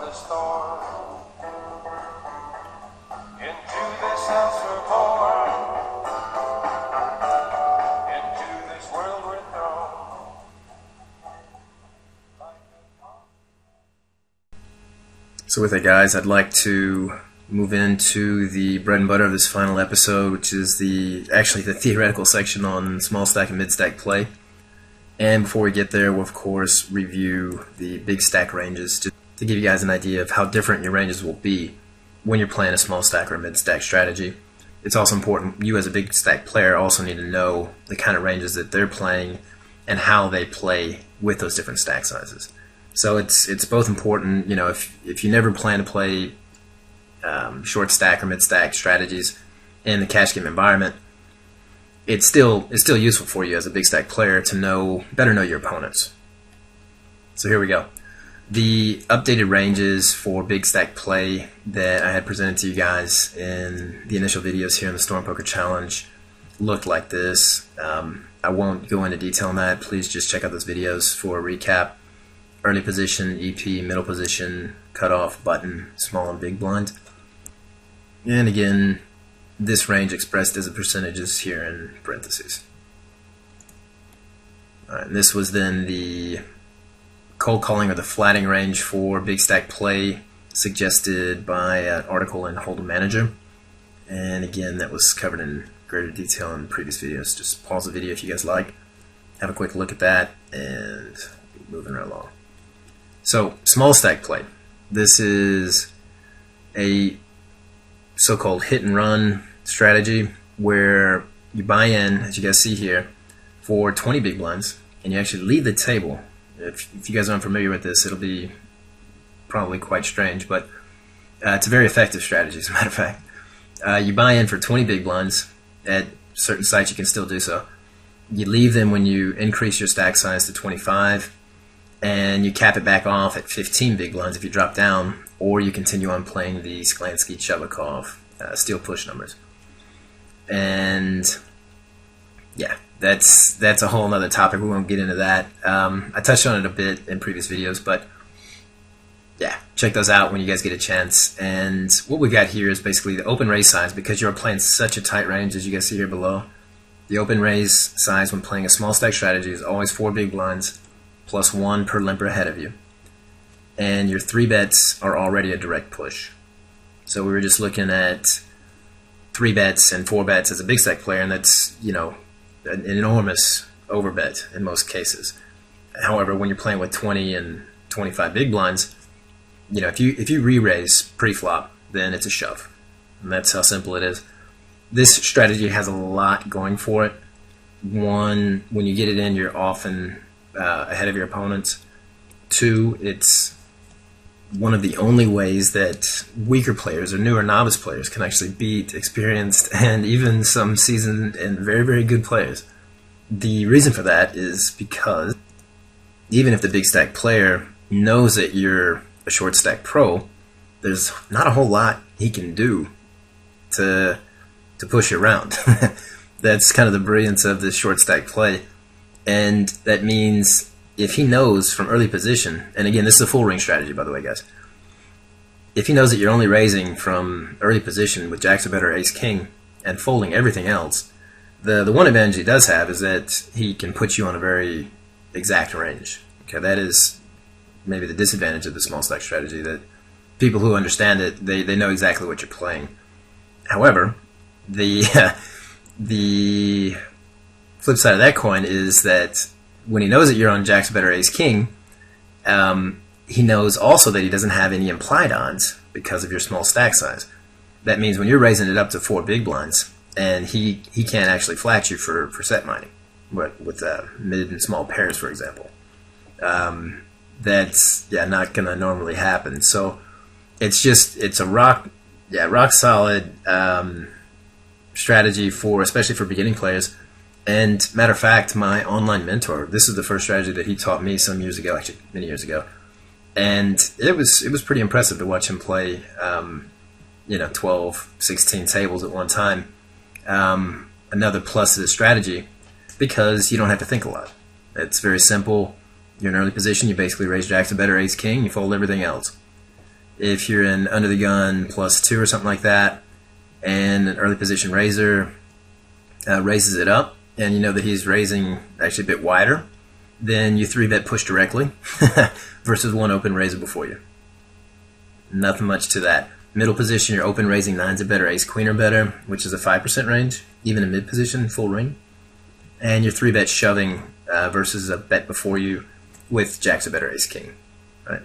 the storm. Into this house we're born. Into this world we're thrown. So with that, guys, I'd like to move into the bread and butter of this final episode, which is actually the theoretical section on small stack and mid stack play. And before we get there, we'll of course review the big stack ranges to give you guys an idea of how different your ranges will be when you're playing a small stack or a mid stack strategy. It's also important, you as a big stack player also need to know the kind of ranges that they're playing and how they play with those different stack sizes. So it's both important, you know, if you never plan to play short stack or mid stack strategies in the cash game environment, it's still useful for you as a big stack player to better know your opponents. So here we go. The updated ranges for big stack play that I had presented to you guys in the initial videos here in the Storm Poker Challenge looked like this. I won't go into detail on that. Please just check out those videos for a recap. Early position, EP, middle position, cutoff, button, small and big blind. And again, this range expressed as a percentages here in parentheses. Alright, and this was then the cold calling or the flatting range for big stack play suggested by an article in Hold'em Manager. And again, that was covered in greater detail in previous videos. Just pause the video if you guys like. Have a quick look at that and moving right along. So, small stack play. This is a so-called hit and run strategy where you buy in, as you guys see here, for 20 big blinds, and you actually leave the table. If you guys aren't familiar with this, it'll be probably quite strange, but it's a very effective strategy, as a matter of fact. You buy in for 20 big blinds. At certain sites you can still do so. You leave them when you increase your stack size to 25, and you cap it back off at 15 big blinds if you drop down, or you continue on playing the Sklansky, Chubakov, steel push numbers. And yeah, that's a whole other topic. We won't get into that. I touched on it a bit in previous videos, but yeah, check those out when you guys get a chance. And what we got here is basically the open raise size, because you're playing such a tight range, as you guys see here below. The open raise size when playing a small stack strategy is always 4 big blinds, plus 1 per limper ahead of you. And your 3 bets are already a direct push. So we were just looking at 3 bets and 4 bets as a big stack player, and that's, you know, an enormous overbet in most cases. However, when you're playing with 20 and 25 big blinds, you know, if you re-raise pre-flop, then it's a shove. And that's how simple it is. This strategy has a lot going for it. One, when you get it in, you're often ahead of your opponents. 2, it's one of the only ways that weaker players or newer novice players can actually beat experienced and even some seasoned and very, very good players. The reason for that is because even if the big stack player knows that you're a short stack pro, there's not a whole lot he can do to push you around. That's kind of the brilliance of this short stack play. And that means if he knows from early position, and again, this is a full ring strategy, by the way, guys. If he knows that you're only raising from early position with jacks or better ace king and folding everything else, the one advantage he does have is that he can put you on a very exact range. Okay, that is maybe the disadvantage of the small stack strategy, that people who understand it, they know exactly what you're playing. However, the flip side of that coin is that when he knows that you're on jacks better ace king, he knows also that he doesn't have any implied odds because of your small stack size. That means when you're raising it up to 4 big blinds, and he can't actually flat you for set mining, with mid and small pairs, for example. That's not gonna normally happen. So it's a rock solid strategy especially for beginning players. And matter of fact, my online mentor, this is the first strategy that he taught me some years ago, actually many years ago, and it was pretty impressive to watch him play 12, 16 tables at one time. Another plus to this strategy, because you don't have to think a lot. It's very simple. You're in early position, you basically raise jacks to better ace king, you fold everything else. If you're in under the gun +2 or something like that, and an early position raiser raises it up, and you know that he's raising actually a bit wider, then you 3-bet push directly versus one open raiser before you. Nothing much to that. Middle position, you're open raising 9s or better, ace queen or better, which is a 5% range, even in mid position, full ring. And you're 3-bet shoving versus a bet before you with jacks or better, ace king. Right.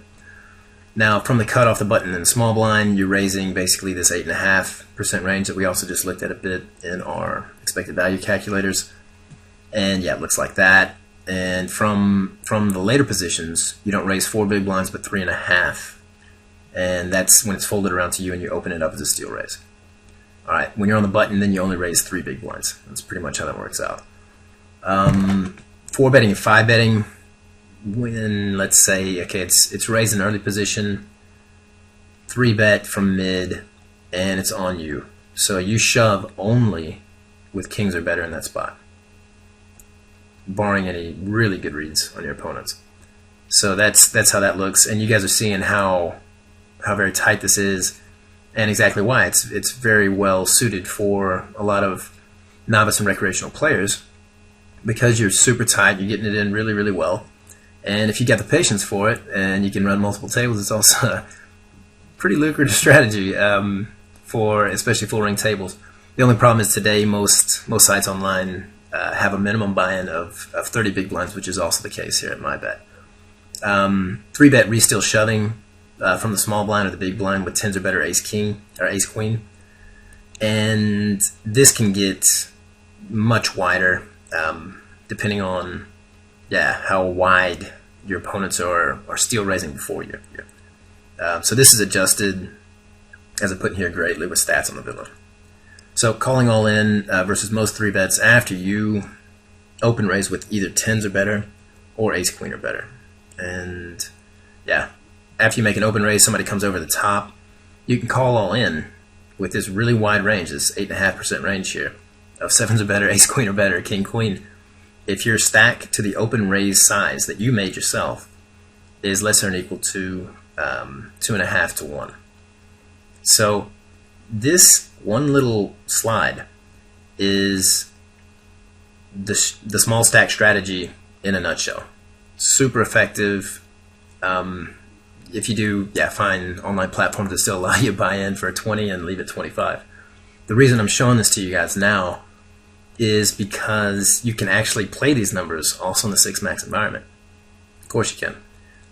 Now, from the cut off the button in the small blind, you're raising basically this 8.5% range that we also just looked at a bit in our expected value calculators. And yeah, it looks like that. And from the later positions, you don't raise 4 big blinds, but 3.5. And that's when it's folded around to you and you open it up as a steal raise. All right, when you're on the button, then you only raise 3 big blinds. That's pretty much how that works out. 4 betting and 5 betting, when let's say, okay, it's raised in early position, 3 bet from mid, and it's on you. So you shove only with kings or better in that spot, barring any really good reads on your opponents. So that's how that looks, and you guys are seeing how very tight this is, and exactly why. It's very well suited for a lot of novice and recreational players, because you're super tight, you're getting it in really, really well, and if you got the patience for it and you can run multiple tables, it's also a pretty lucrative strategy for especially full ring tables. The only problem is today most sites online have a minimum buy-in of 30 big blinds, which is also the case here at MyBet. 3-bet re-steal shoving from the small blind or the big blind with 10s or better, ace king or ace queen, and this can get much wider depending on how wide your opponents are steal raising before you. So this is adjusted, as I put in here greatly, with stats on the villain. So calling all in versus most 3-bets after you open raise with either 10s or better or ace queen or better. And yeah, after you make an open raise, somebody comes over the top, you can call all in with this really wide range, this 8.5% range here of 7s or better, ace queen or better, king queen. If your stack to the open raise size that you made yourself is less than or equal to 2.5 to 1. So this one little slide is the small stack strategy in a nutshell. Super effective. If you do find online platforms that still allow you to buy in for 20 and leave it 25. The reason I'm showing this to you guys now is because you can actually play these numbers also in the 6 max environment. Of course you can.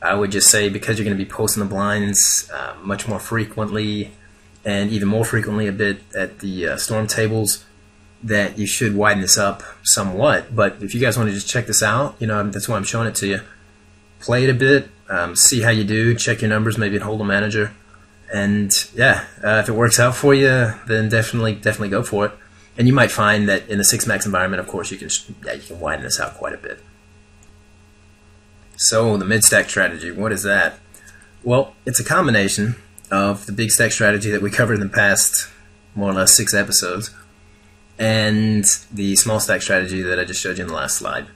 I would just say, because you're going to be posting the blinds much more frequently, and even more frequently a bit at the storm tables, that you should widen this up somewhat. But if you guys want to just check this out, that's why I'm showing it to you. Play it a bit, see how you do, check your numbers, maybe at Hold'em Manager, and if it works out for you, then definitely go for it. And you might find that in the 6 max environment, of course, you can widen this out quite a bit. So the mid-stack strategy, what is that? Well, it's a combination of the big stack strategy that we covered in the past more or less 6 episodes and the small stack strategy that I just showed you in the last slide.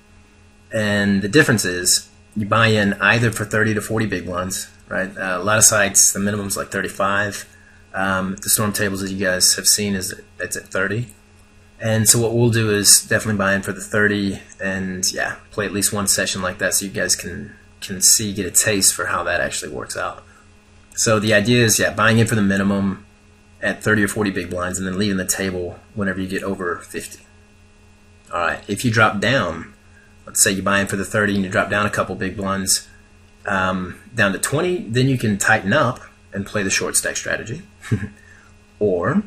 And the difference is you buy in either for 30 to 40 big blinds, right? A lot of sites, the minimum is like 35. The storm tables that you guys have seen it's at 30. And so what we'll do is definitely buy in for the 30 and play at least one session like that so you guys can get a taste for how that actually works out. So the idea is buying in for the minimum at 30 or 40 big blinds and then leaving the table whenever you get over 50. Alright, if you drop down, let's say you buy in for the 30 and you drop down a couple big blinds down to 20, then you can tighten up and play the short stack strategy. Or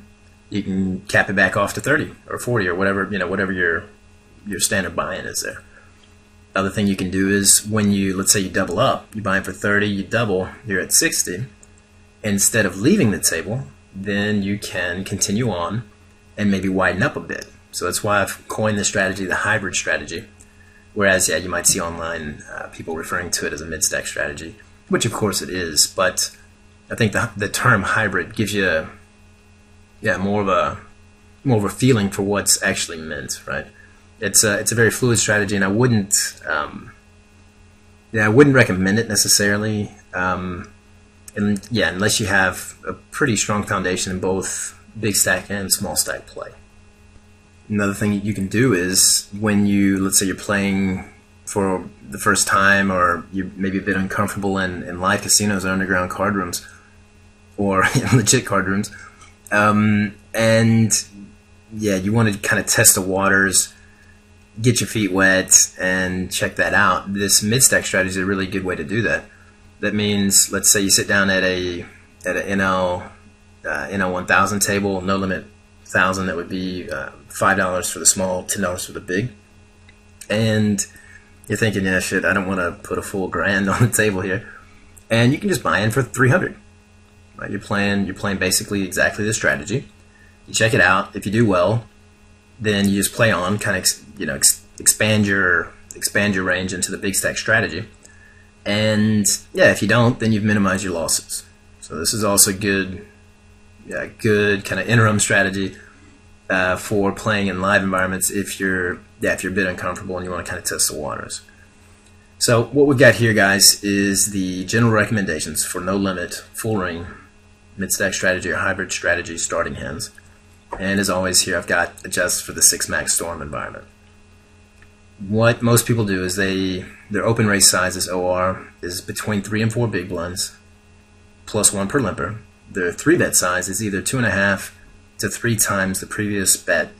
you can cap it back off to 30 or 40 or whatever your standard buy-in is there. Other thing you can do is when let's say you double up, you buy in for 30, you double, you're at 60. Instead of leaving the table, then you can continue on and maybe widen up a bit. So that's why I've coined this strategy the hybrid strategy. Whereas, you might see online people referring to it as a mid-stack strategy, which of course it is, but I think the term hybrid gives you more of a feeling for what's actually meant, right? It's a very fluid strategy, and I wouldn't recommend it necessarily. And yeah, unless you have a pretty strong foundation in both big stack and small stack play. Another thing you can do is when let's say you're playing for the first time, or you may be a bit uncomfortable in live casinos or underground card rooms, or legit card rooms, and yeah, you want to kind of test the waters, get your feet wet, and check that out. This mid-stack strategy is a really good way to do that. That means, let's say you sit down at an NL 1000 table, no limit 1000. That would be $5 for the small, $10 for the big, and you're thinking, yeah, shit, I don't want to put a full grand on the table here, and you can just buy in for 300. Right? You're playing basically exactly the strategy. You check it out. If you do well, then you just play on, kind of expand your range into the big stack strategy. And yeah, if you don't, then you've minimized your losses. So this is also good kind of interim strategy for playing in live environments if you're a bit uncomfortable and you want to kind of test the waters. So what we've got here, guys, is the general recommendations for no limit, full ring, mid-stack strategy, or hybrid strategy starting hands. And as always, here I've got adjust for the 6-max storm environment. What most people do is their open raise sizes, OR, is between 3 and 4 big blinds, plus 1 per limper. Their 3-bet size is either 2.5 to 3 times the previous bet,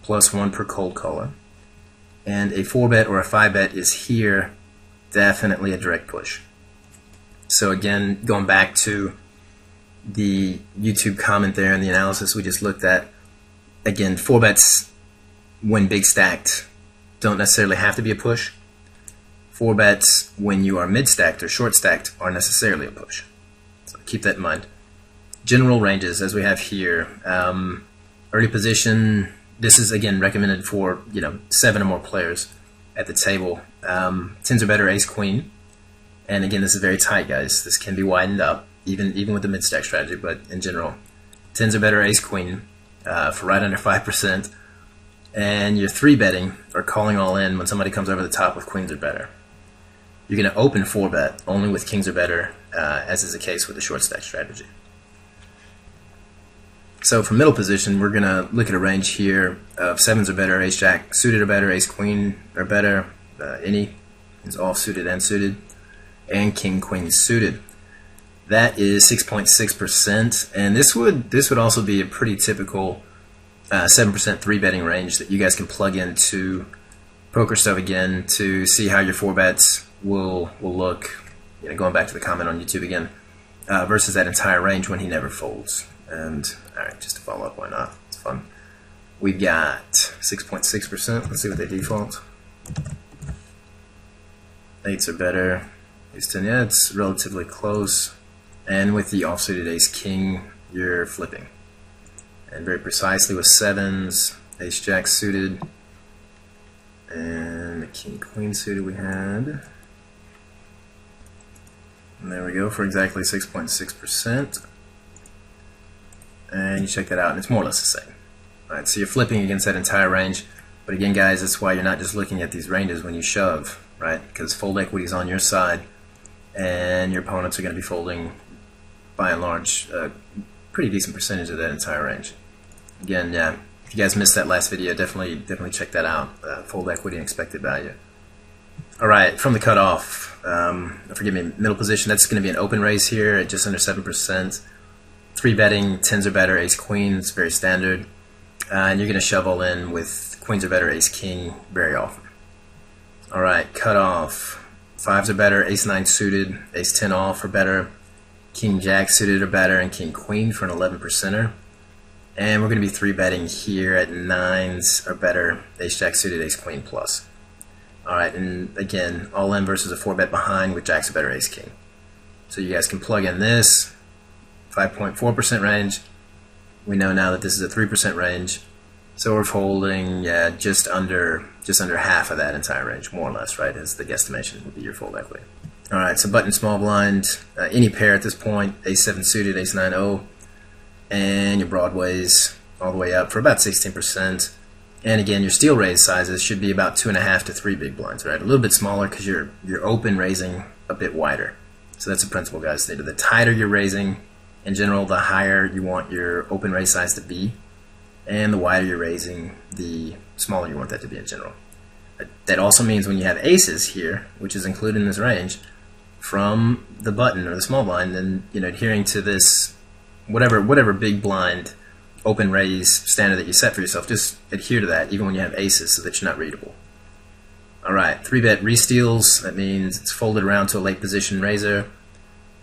plus 1 per cold caller. And a 4-bet or a 5-bet is here definitely a direct push. So again, going back to the YouTube comment there and the analysis we just looked at, again, 4-bets when big stacked don't necessarily have to be a push. 4-bets when you are mid-stacked or short-stacked are necessarily a push. So keep that in mind. General ranges, as we have here, early position, this is again recommended for 7 or more players at the table. 10s or better, ace queen, and again, this is very tight, guys. This can be widened up even with the mid-stack strategy, but in general, 10s or better, ace queen for right under 5%, and you're 3-betting or calling all in when somebody comes over the top with queens or better. You're going to open 4-bet only with kings or better, as is the case with the short stack strategy. So for middle position, we're going to look at a range here of 7s or better, ace jack suited or better, ace queen or better, any is all suited and suited, and king queen suited. That is 6.6%, and this would also be a pretty typical 7% 3-betting range that you guys can plug into PokerStove again to see how your 4-bets will look. Going back to the comment on YouTube again, versus that entire range when he never folds. And all right, just to follow up, why not? It's fun. We've got 6.6%. Let's see what they default. 8s are better. Ace 10, yeah, it's relatively close. And with the offsuited ace king, you're flipping. And very precisely with 7s, ace jack suited, and the king queen suited we had. And there we go for exactly 6.6%. And you check that out, and it's more or less the same. Alright, so you're flipping against that entire range. But again, guys, that's why you're not just looking at these ranges when you shove, right? Because fold equity is on your side, and your opponents are going to be folding, by and large, a pretty decent percentage of that entire range. Again, yeah, if you guys missed that last video, definitely check that out. Fold equity and expected value. All right, from the cutoff, forgive me, middle position, that's going to be an open raise here at just under 7%. 3-betting, 10s or better, ace queen, it's very standard. And you're going to shove all in with queens or better, ace king very often. All right, cutoff, 5s or better, ace 9 suited, ace 10 off or better, king jack suited or better, and king queen for an 11%er. And we're going to be 3-betting here at 9s or better, ace jack suited, ace queen plus. Alright, and again, all in versus a 4-bet behind with jacks or better, ace king. So you guys can plug in this 5.4% range. We know now that this is a 3% range. So we're folding just under half of that entire range, more or less, right? As the guesstimation would be your fold equity. Alright, so button small blind, any pair at this point, ace 7 suited, ace 9 O, and your broadways all the way up for about 16%. And again, your steel raise sizes should be about 2.5 to 3 big blinds, right? A little bit smaller because you're open raising a bit wider. So that's the principle, guys. The tighter you're raising, in general, the higher you want your open raise size to be, and the wider you're raising, the smaller you want that to be in general. That also means when you have aces here, which is included in this range, from the button or the small blind, then adhering to this whatever big blind open raise standard that you set for yourself, just adhere to that even when you have aces so that you're not readable. Alright, 3-bet re-steals, that means it's folded around to a late position raiser.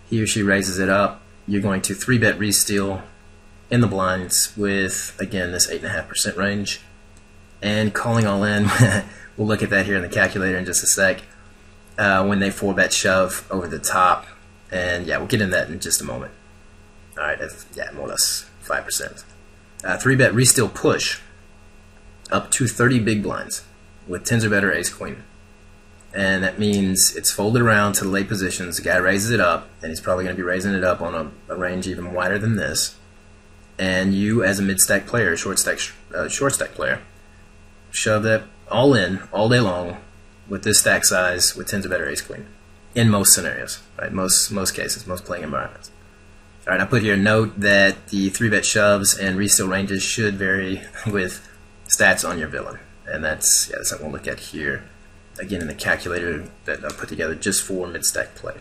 He or she raises it up. You're going to 3-bet re-steal in the blinds with, again, this 8.5% range. And calling all in, we'll look at that here in the calculator in just a sec, when they 4-bet shove over the top. And yeah, we'll get into that in just a moment. Alright, yeah, more or less 5%. 3-bet re-steal push up to 30 big blinds with 10s or better ace queen, and that means it's folded around to the late positions. The guy raises it up, and he's probably going to be raising it up on a range even wider than this, and you as a mid-stack player, short stack player, shove that all in all day long with this stack size with 10s or better ace queen in most scenarios, right? Most cases, most playing environments. Alright, I put here a note that the 3-bet shoves and re-steal ranges should vary with stats on your villain. And that's something we'll look at here, again, in the calculator that I put together just for mid-stack play.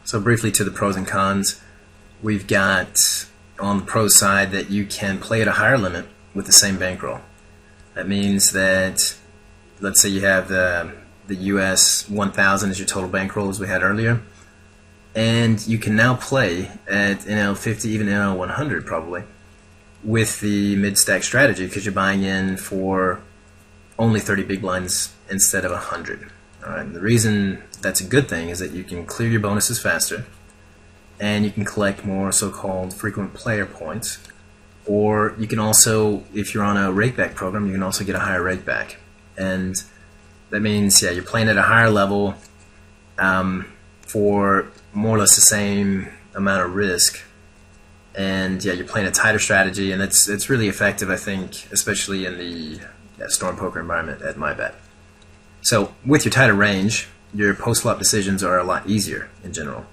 So briefly to the pros and cons, we've got on the pro side that you can play at a higher limit with the same bankroll. That means that, let's say you have the US 1000 as your total bankroll as we had earlier, and you can now play at NL 50, even NL 100 probably, with the mid-stack strategy because you're buying in for only 30 big blinds instead of 100. Alright, the reason that's a good thing is that you can clear your bonuses faster, and you can collect more so-called frequent player points, or you can also, if you're on a rakeback program, you can also get a higher rakeback. And that means, yeah, you're playing at a higher level for more or less the same amount of risk, and yeah, you're playing a tighter strategy, and it's really effective, I think, especially in the Storm Poker environment at MyBet. So with your tighter range, your post-flop decisions are a lot easier in general.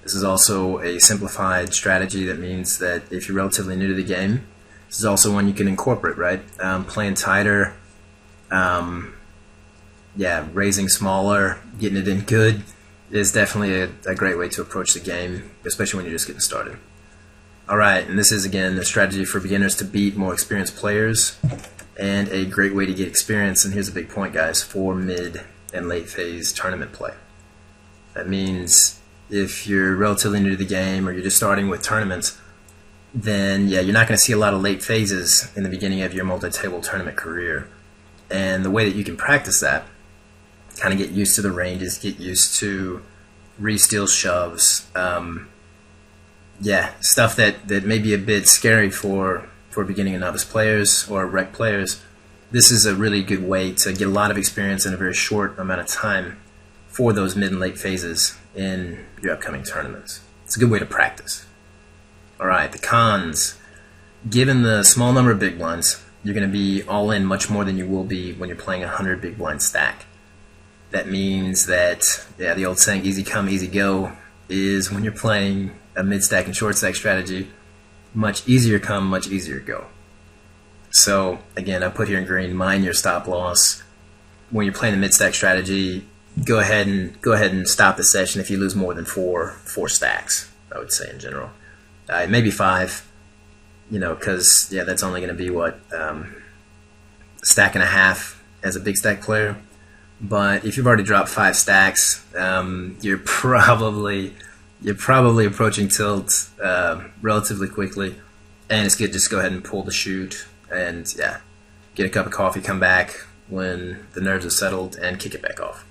This is also a simplified strategy. That means that if you're relatively new to the game, this is also one you can incorporate, right? Playing tighter, raising smaller, getting it in good is definitely a great way to approach the game, especially when you're just getting started. Alright, and this is again a strategy for beginners to beat more experienced players, and a great way to get experience, and here's a big point, guys, for mid and late phase tournament play. That means if you're relatively new to the game or you're just starting with tournaments, then yeah, you're not going to see a lot of late phases in the beginning of your multi-table tournament career. And the way that you can practice that, kind of get used to the ranges, get used to re-steal shoves, stuff that may be a bit scary for beginning and novice players or rec players. This is a really good way to get a lot of experience in a very short amount of time for those mid and late phases in your upcoming tournaments. It's a good way to practice. Alright, the cons. Given the small number of big blinds, you're going to be all in much more than you will be when you're playing a 100 big blind stack. That means that, the old saying, easy come, easy go, is when you're playing a mid-stack and short-stack strategy, much easier come, much easier go. So, again, I put here in green, mind your stop loss. When you're playing the mid-stack strategy, go ahead and stop the session if you lose more than four stacks, I would say in general. Maybe 5, because, that's only going to be, a stack and a half as a big stack player. But if you've already dropped 5 stacks, you're probably approaching tilt relatively quickly, and it's good just go ahead and pull the chute and get a cup of coffee, come back when the nerves are settled, and kick it back off.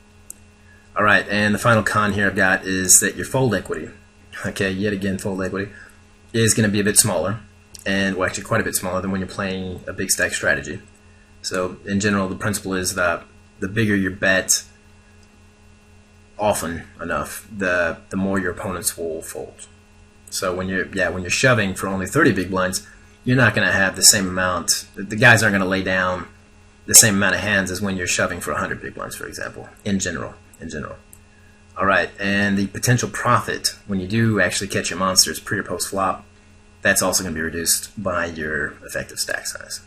Alright, and the final con here I've got is that your fold equity, yet again fold equity, is going to be a bit smaller, and well, actually quite a bit smaller than when you're playing a big stack strategy. So in general, the principle is that the bigger your bet often enough, the more your opponents will fold. So when you're shoving for only 30 big blinds, you're not going to have the same amount. The guys aren't going to lay down the same amount of hands as when you're shoving for 100 big blinds, for example. In general. All right, and the potential profit when you do actually catch your monsters pre or post flop, that's also going to be reduced by your effective stack size.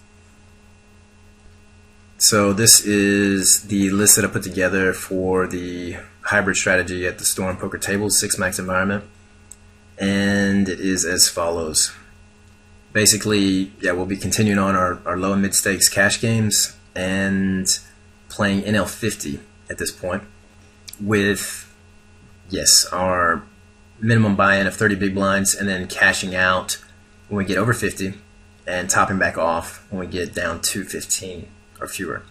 So this is the list that I put together for the hybrid strategy at the Storm Poker Tables 6 max environment, and it is as follows. Basically, yeah, we'll be continuing on our low and mid stakes cash games and playing NL50 at this point with, yes, our minimum buy-in of 30 big blinds and then cashing out when we get over 50 and topping back off when we get down to 15 or fewer.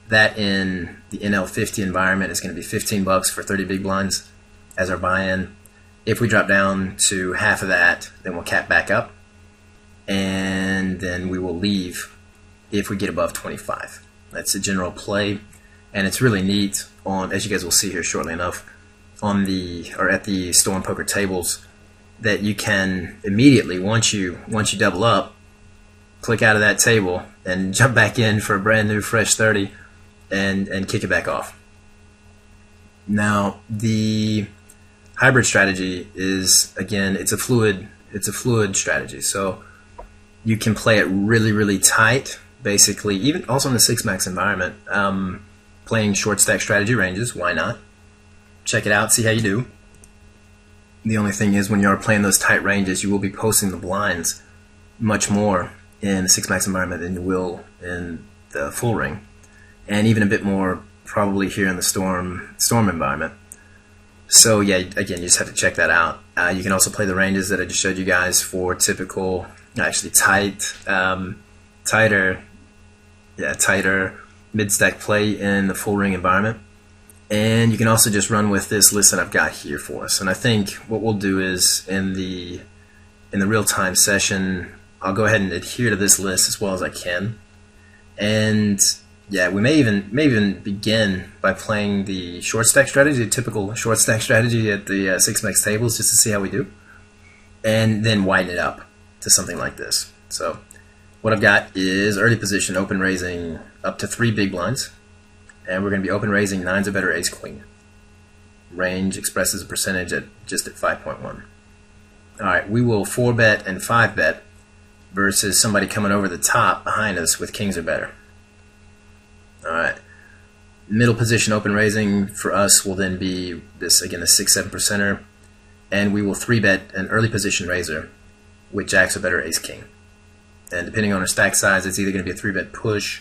That in the NL50 environment is going to be $15 for 30 big blinds as our buy-in. If we drop down to half of that, then we'll cap back up, and then we will leave if we get above 25. That's a general play, and it's really neat on, as you guys will see here shortly enough, on the or at the Storm Poker Tables, that you can immediately, once you double up, click out of that table and jump back in for a brand new fresh 30 and kick it back off. Now the hybrid strategy is, again, it's a fluid strategy. So you can play it really tight, basically, even also in the 6 max environment, playing short stack strategy ranges. Why not? Check it out, see how you do. The only thing is, when you are playing those tight ranges, you will be posting the blinds much more in the 6 max environment than you will in the full ring, and even a bit more probably here in the storm environment. So yeah, again, you just have to check that out. You can also play the ranges that I just showed you guys for typical, actually tighter mid-stack play in the full ring environment. And you can also just run with this list that I've got here for us. And I think what we'll do is, in the real-time session, I'll go ahead and adhere to this list as well as I can. And yeah, we may even begin by playing the short stack strategy, the typical short stack strategy at the 6 max tables, just to see how we do, and then widen it up to something like this. So what I've got is early position open raising up to 3 big blinds, and we're going to be open raising 9s or better ace queen. Range expresses a percentage at 5.1. All right, we will 4-bet and 5-bet versus somebody coming over the top behind us with kings or better. All right, middle position open raising for us will then be this, again, the 6-7 percenter, and we will 3-bet an early position raiser with jacks or better ace king. And depending on our stack size, it's either going to be a 3-bet push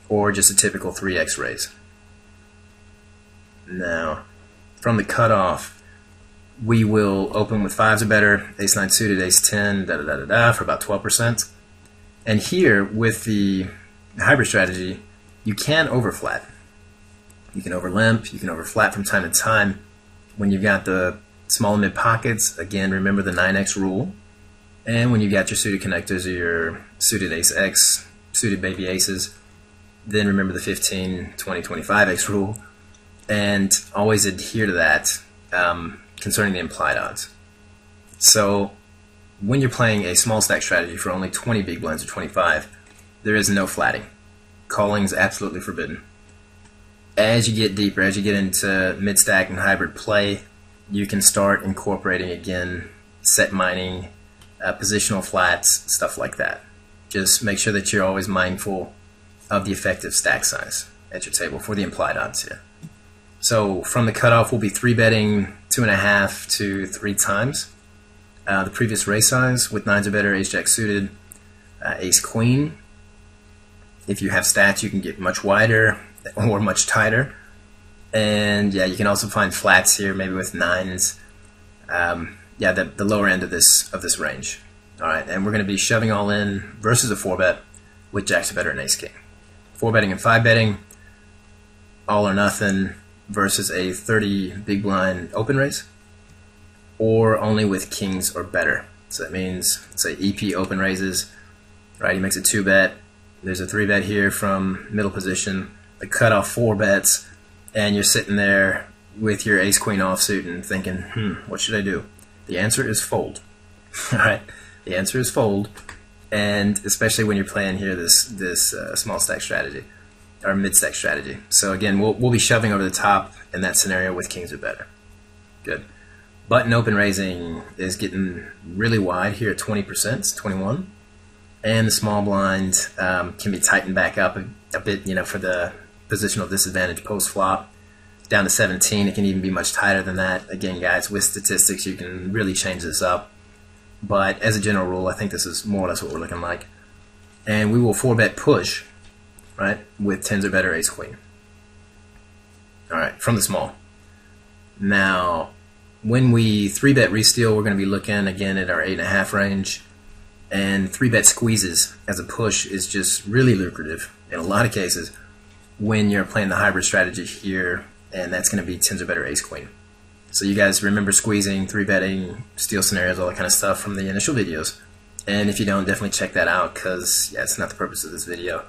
or just a typical 3x raise. Now, from the cutoff, we will open with 5s or better, ace-9 suited, ace-10, for about 12%. And here, with the hybrid strategy, you can overflat. You can overlimp, you can overflat from time to time. When you've got the small and mid pockets, again, remember the 9x rule. And when you've got your suited connectors or your suited ace-x, suited baby aces, then remember the 15, 20, 25x rule. And always adhere to that concerning the implied odds. So when you're playing a small stack strategy for only 20 big blinds or 25, there is no flatting. Calling is absolutely forbidden. As you get deeper, as you get into mid-stack and hybrid play, you can start incorporating, again, set mining, positional flats, stuff like that. Just make sure that you're always mindful of the effective stack size at your table for the implied odds here. So from the cutoff, we'll be 3-betting 2.5 to 3 times the previous raise size with 9s or better, ace-jack suited, ace-queen. If you have stats, you can get much wider or much tighter. And yeah, you can also find flats here, maybe with 9s. Yeah, the lower end of this range. All right, and we're going to be shoving all in versus a 4-bet with jacks or better and ace-king. 4-betting and 5-betting, all or nothing versus a 30 big blind open raise, or only with kings or better. So that means, say, EP open raises, right? He makes a 2-bet. There's a 3-bet here from middle position. The cutoff 4 bets, and you're sitting there with your ace-queen offsuit and thinking, what should I do? The answer is fold. All right, the answer is fold, and especially when you're playing here this small stack strategy or mid stack strategy. So again, we'll be shoving over the top in that scenario with kings or better. Good. Button open raising is getting really wide here at 20%, it's 21. And the small blind can be tightened back up a bit, for the positional disadvantage post flop, down to 17. It can even be much tighter than that. Again, guys, with statistics, you can really change this up. But as a general rule, I think this is more or less what we're looking like. And we will 4-bet push, right, with 10s or better ace queen. All right, from the small. Now, when we 3-bet re-steal, we're going to be looking again at our 8.5 range. And 3-bet squeezes as a push is just really lucrative in a lot of cases when you're playing the hybrid strategy here, and that's going to be 10s or better ace queen. So you guys remember squeezing, 3-betting, steal scenarios, all that kind of stuff from the initial videos. And if you don't, definitely check that out because, yeah, it's not the purpose of this video.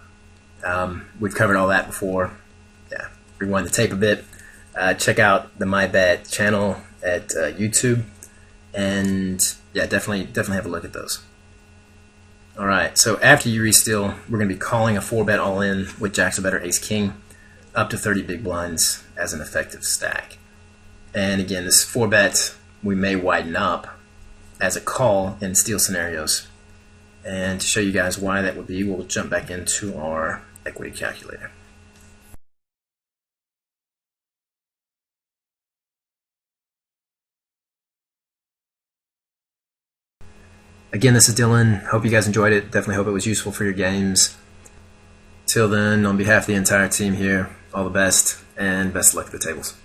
We've covered all that before. Yeah, rewind the tape a bit. Check out the MyBet channel at YouTube, and yeah, definitely have a look at those. All right, so after you re-steal, we're going to be calling a 4-bet all-in with jacks or better ace-king up to 30 big blinds as an effective stack. And again, this 4-bet we may widen up as a call in steal scenarios. And to show you guys why that would be, we'll jump back into our equity calculator. Again, this is Dylan. Hope you guys enjoyed it. Definitely hope it was useful for your games. Till then, on behalf of the entire team here, all the best, and best of luck at the tables.